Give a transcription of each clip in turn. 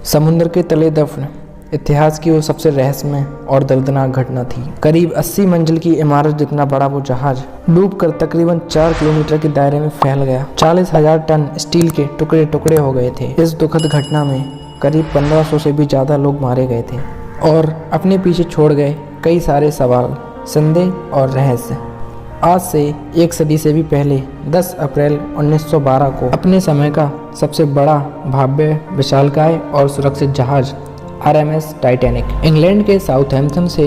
समुद्र के तले दफन इतिहास की वो सबसे रहस्यमय और दर्दनाक घटना थी। करीब 80 मंजिल की इमारत जितना बड़ा वो जहाज डूबकर तकरीबन 4 किलोमीटर के दायरे में फैल गया। 40,000 टन स्टील के टुकड़े टुकड़े हो गए थे। इस दुखद घटना में करीब 1500 से भी ज़्यादा लोग मारे गए थे और अपने पीछे छोड़ गए कई सारे सवाल, संदेह और रहस्य। आज से एक सदी से भी पहले 10 अप्रैल 1912 को अपने समय का सबसे बड़ा, भव्य, विशालकाय और सुरक्षित जहाज RMS टाइटैनिक इंग्लैंड के साउथहैम्पटन से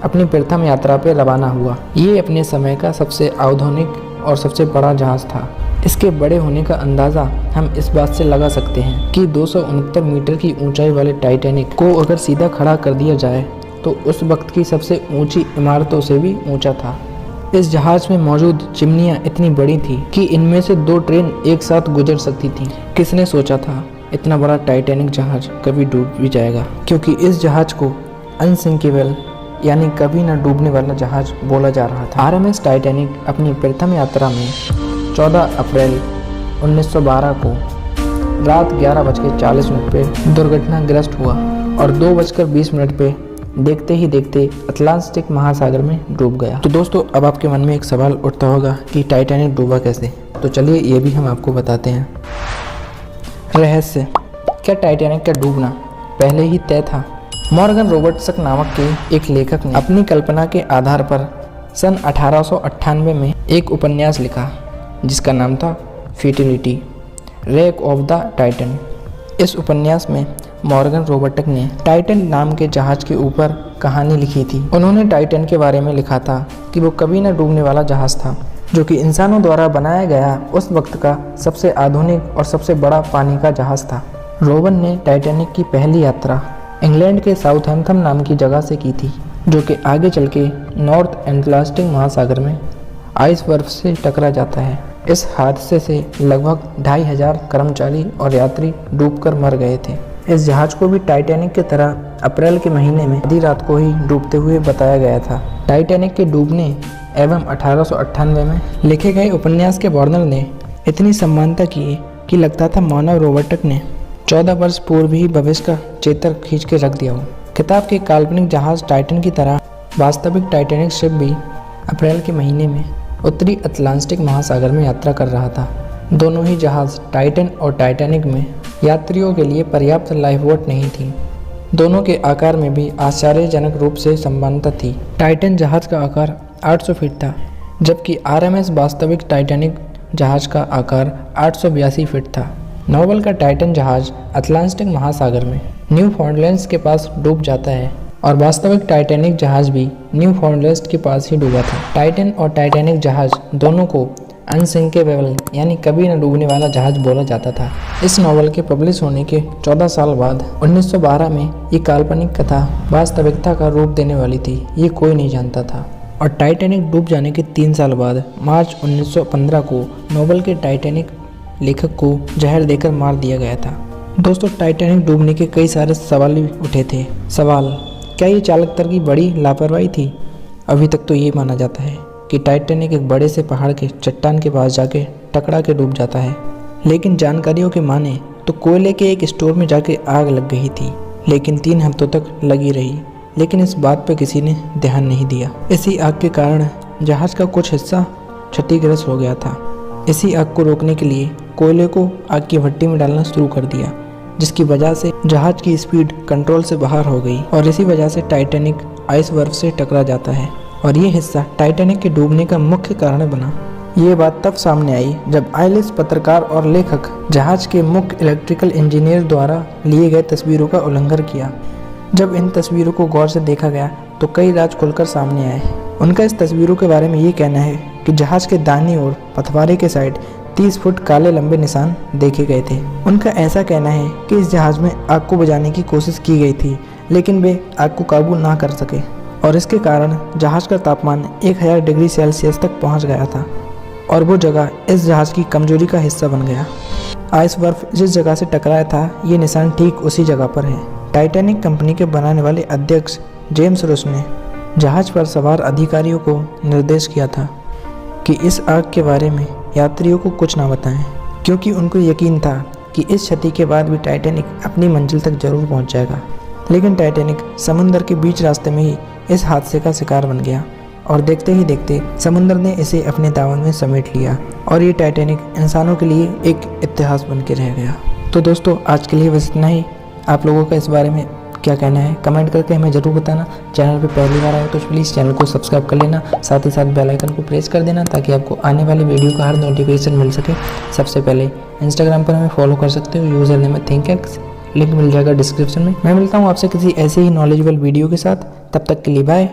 अपनी प्रथम यात्रा पर रवाना हुआ। ये अपने समय का सबसे आधुनिक और सबसे बड़ा जहाज था। इसके बड़े होने का अंदाज़ा हम इस बात से लगा सकते हैं कि 269 मीटर की ऊंचाई वाले टाइटैनिक को अगर सीधा खड़ा कर दिया जाए तो उस वक्त की सबसे ऊंची इमारतों से भी ऊंचा था। इस जहाज में मौजूद चिमनियाँ इतनी बड़ी थी कि इनमें से 2 ट्रेन एक साथ गुजर सकती थी। किसने सोचा था इतना बड़ा टाइटैनिक जहाज कभी डूब भी जाएगा, क्योंकि इस जहाज को अनसिंकेबल यानी कभी न डूबने वाला जहाज बोला जा रहा था। RMS टाइटैनिक अपनी प्रथम यात्रा में 14 अप्रैल 1912 को रात 11:40 पर दुर्घटनाग्रस्त हुआ और 2:20 पे देखते ही देखते अटलांटिक महासागर में डूब गया। तो दोस्तों, अब आपके मन में एक सवाल उठता होगा कि टाइटैनिक डूबा कैसे। तो चलिए ये भी हम आपको बताते हैं। रहस्य: क्या टाइटैनिक का डूबना पहले ही तय था? मॉर्गन रॉबर्टसन नामक के एक लेखक ने अपनी कल्पना के आधार पर सन 1898 में एक उपन्यास लिखा जिसका नाम था fidelity, wreck of the Titan. इस उपन्यास में मॉर्गन रॉबर्टसन ने टाइटन नाम के जहाज के ऊपर कहानी लिखी थी। उन्होंने टाइटन के बारे में लिखा था कि वो कभी न डूबने वाला जहाज था, जो कि इंसानों द्वारा बनाया गया उस वक्त का सबसे आधुनिक और सबसे बड़ा पानी का जहाज था। रॉबर्टसन ने टाइटैनिक की पहली यात्रा इंग्लैंड के साउथहैम्पटन नाम की जगह से की थी, जो कि आगे चल के नॉर्थ अटलांटिक महासागर में आइस बर्फ से टकरा जाता है। इस हादसे से लगभग 2500 कर्मचारी और यात्री डूबकर मर गए थे। इस जहाज को भी टाइटैनिक की तरह अप्रैल के महीने में आधी रात को ही डूबते हुए बताया गया था। टाइटैनिक के डूबने एवं 1898 में लिखे गए उपन्यास के वर्णन ने इतनी समानता की कि लगता था मानव रॉबर्टसन ने 14 वर्ष पूर्व ही भविष्य का चित्र खींच के रख दिया हो। किताब के काल्पनिक जहाज टाइटन की तरह वास्तविक टाइटैनिक शिप भी अप्रैल के महीने में उत्तरी अटलांटिक महासागर में यात्रा कर रहा था। दोनों ही जहाज टाइटन और टाइटैनिक में यात्रियों के लिए पर्याप्त लाइफ बोट नहीं थी। दोनों के आकार में भी आश्चर्यजनक रूप से समानता थी। टाइटन जहाज का आकार 800 फीट था, जबकि RMS वास्तविक टाइटैनिक जहाज का आकार 882 फीट था। नॉवल का टाइटन जहाज अटलांटिक महासागर में न्यूफाउंडलैंड्स के पास डूब जाता है और वास्तविक टाइटैनिक जहाज भी न्यूफाउंडलैंड्स के पास ही डूबा था। टाइटन और टाइटैनिक जहाज दोनों को अनसिंकेबल यानी कभी न डूबने वाला जहाज बोला जाता था। इस नॉवल के पब्लिश होने के 14 साल बाद 1912 में ये काल्पनिक कथा वास्तविकता का रूप देने वाली थी, ये कोई नहीं जानता था। और टाइटैनिक डूब जाने के 3 साल बाद मार्च 1915 को नॉवल के टाइटैनिक लेखक को जहर देकर मार दिया गया था। दोस्तों, टाइटैनिक डूबने के कई सारे सवाल भी उठे थे। सवाल: क्या ये चालक दल की बड़ी लापरवाही थी? अभी तक तो ये माना जाता है कि टाइटैनिक एक बड़े से पहाड़ के चट्टान के पास जाके टकरा के डूब जाता है, लेकिन जानकारियों के माने तो कोयले के एक स्टोर में जाके आग लग गई थी, लेकिन 3 हफ्तों तक लगी रही, लेकिन इस बात पर किसी ने ध्यान नहीं दिया। इसी आग के कारण जहाज का कुछ हिस्सा क्षतिग्रस्त हो गया था। इसी आग को रोकने के लिए कोयले को आग की भट्टी में डालना शुरू कर दिया, जिसकी वजह से जहाज की स्पीड कंट्रोल से बाहर हो गई और इसी वजह से टाइटैनिक आइस बर्फ से टकरा जाता है और ये हिस्सा टाइटैनिक के डूबने का मुख्य कारण बना। ये बात तब सामने आई जब आइरिश पत्रकार और लेखक जहाज के मुख्य इलेक्ट्रिकल इंजीनियर द्वारा लिए गए तस्वीरों का उल्लंघन किया। जब इन तस्वीरों को गौर से देखा गया तो कई राज खुलकर सामने आए। उनका इस तस्वीरों के बारे में ये कहना है कि जहाज के दाहिनी ओर पथवारे के साइड 30 फुट काले लंबे निशान देखे गए थे। उनका ऐसा कहना है कि इस जहाज में आग को बुझाने की कोशिश की गई थी, लेकिन वे आग को काबू ना कर सके और इसके कारण जहाज का तापमान 1000 डिग्री सेल्सियस तक पहुंच गया था और वो जगह इस जहाज की कमजोरी का हिस्सा बन गया। आइस बर्फ जिस जगह से टकराया था, ये निशान ठीक उसी जगह पर है। टाइटैनिक कंपनी के बनाने वाले अध्यक्ष जेम्स रूस ने जहाज पर सवार अधिकारियों को निर्देश किया था कि इस आग के बारे में यात्रियों को कुछ ना बताएं, क्योंकि उनको यकीन था कि इस क्षति के बाद भी टाइटैनिक अपनी मंजिल तक जरूर पहुंच जाएगा। लेकिन टाइटैनिक समुद्र के बीच रास्ते में ही इस हादसे का शिकार बन गया और देखते ही देखते समुद्र ने इसे अपने दामन में समेट लिया और ये टाइटैनिक इंसानों के लिए एक इतिहास बन के रह गया। तो दोस्तों आज के लिए बस इतना ही। आप लोगों का इस बारे में क्या कहना है कमेंट करके हमें ज़रूर बताना। चैनल पे पहली बार आए तो प्लीज़ चैनल को सब्सक्राइब कर लेना, साथ ही साथ बेल आइकन को प्रेस कर देना ताकि आपको आने वाली वीडियो का हर नोटिफिकेशन मिल सके। सबसे पहले इंस्टाग्राम पर हमें फॉलो कर सकते हो, यूज़र नेम है थिंकएक्स, लिंक मिल जाएगा डिस्क्रिप्शन में। मैं मिलता हूँ आपसे किसी ऐसे ही नॉलेजेबल वीडियो के साथ, तब तक के लिए बाय।